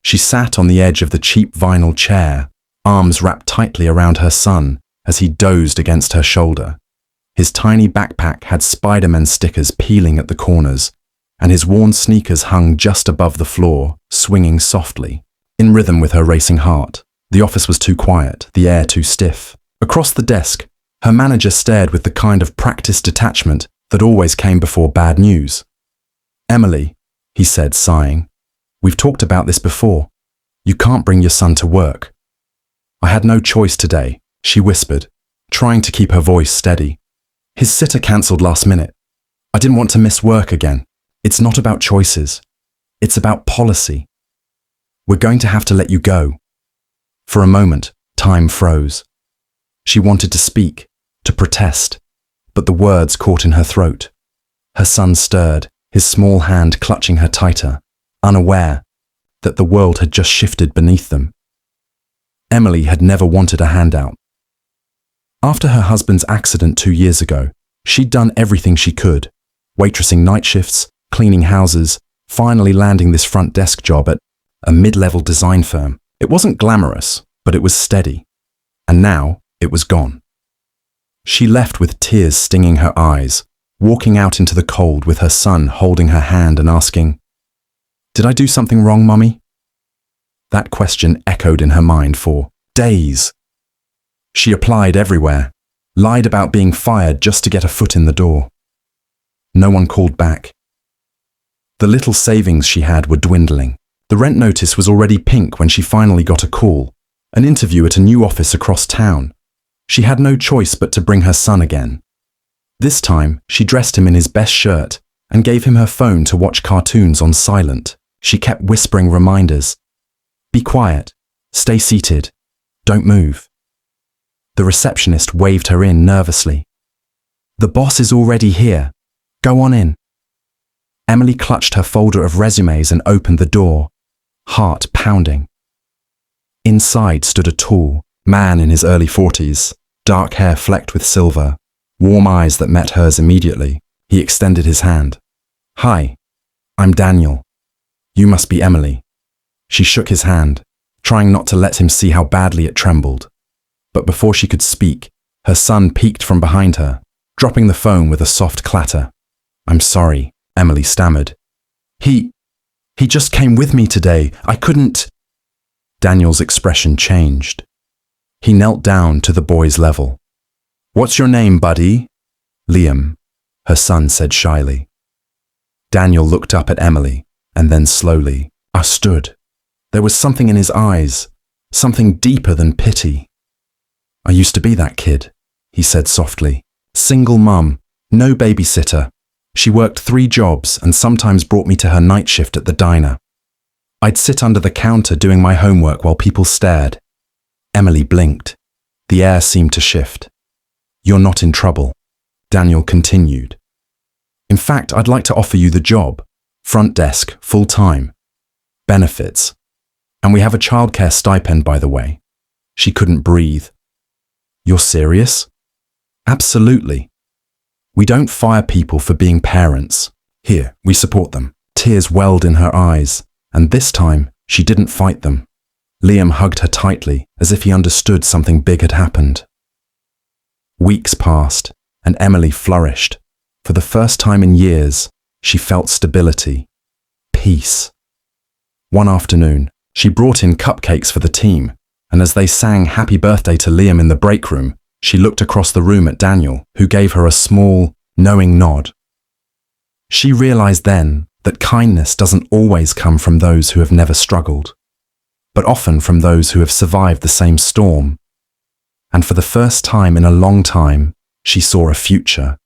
She sat on the edge of the cheap vinyl chair, arms wrapped tightly around her son as he dozed against her shoulder. His tiny backpack had Spider-Man stickers peeling at the corners, and his worn sneakers hung just above the floor, swinging softly, in rhythm with her racing heart. The office was too quiet, the air too stiff. Across the desk, her manager stared with the kind of practiced detachment that always came before bad news. "Emily," he said, sighing, "we've talked about this before. You can't bring your son to work." "I had no choice today," she whispered, trying to keep her voice steady. "His sitter cancelled last minute. I didn't want to miss work again. It's not about choices. It's about policy. We're going to have to let you go." For a moment, time froze. She wanted to speak, to protest, but the words caught in her throat. Her son stirred, his small hand clutching her tighter, unaware that the world had just shifted beneath them. Emily had never wanted a handout. After her husband's accident 2 years ago, she'd done everything she could, waitressing night shifts, cleaning houses, finally landing this front desk job at a mid-level design firm. It wasn't glamorous, but it was steady. And now it was gone. She left with tears stinging her eyes, walking out into the cold with her son holding her hand and asking, "Did I do something wrong, Mummy?" That question echoed in her mind for days. She applied everywhere, lied about being fired just to get a foot in the door. No one called back. The little savings she had were dwindling. The rent notice was already pink when she finally got a call, an interview at a new office across town. She had no choice but to bring her son again. This time, she dressed him in his best shirt and gave him her phone to watch cartoons on silent. She kept whispering reminders. "Be quiet. Stay seated. Don't move." The receptionist waved her in nervously. "The boss is already here. Go on in." Emily clutched her folder of resumes and opened the door, heart pounding. Inside stood a tall man in his early 40s, dark hair flecked with silver, warm eyes that met hers immediately. He extended his hand. "Hi, I'm Daniel. You must be Emily." She shook his hand, trying not to let him see how badly it trembled. But before she could speak, her son peeked from behind her, dropping the phone with a soft clatter. "I'm sorry," Emily stammered. He just came with me today. I couldn't." Daniel's expression changed. He knelt down to the boy's level. "What's your name, buddy?" "Liam," her son said shyly. Daniel looked up at Emily, and then slowly, stood. There was something in his eyes, something deeper than pity. "I used to be that kid," he said softly. "Single mum, no babysitter. She worked 3 jobs and sometimes brought me to her night shift at the diner. I'd sit under the counter doing my homework while people stared." Emily blinked. The air seemed to shift. "You're not in trouble," Daniel continued. "In fact, I'd like to offer you the job. Front desk, full-time. Benefits. And we have a childcare stipend, by the way." She couldn't breathe. "You're serious?" "Absolutely. We don't fire people for being parents. Here, we support them." Tears welled in her eyes, and this time, she didn't fight them. Liam hugged her tightly, as if he understood something big had happened. Weeks passed, and Emily flourished. For the first time in years, she felt stability, peace. One afternoon, she brought in cupcakes for the team, and as they sang happy birthday to Liam in the break room, she looked across the room at Daniel, who gave her a small, knowing nod. She realized then that kindness doesn't always come from those who have never struggled, but often from those who have survived the same storm. And for the first time in a long time, she saw a future,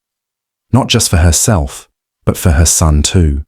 not just for herself, but for her son too.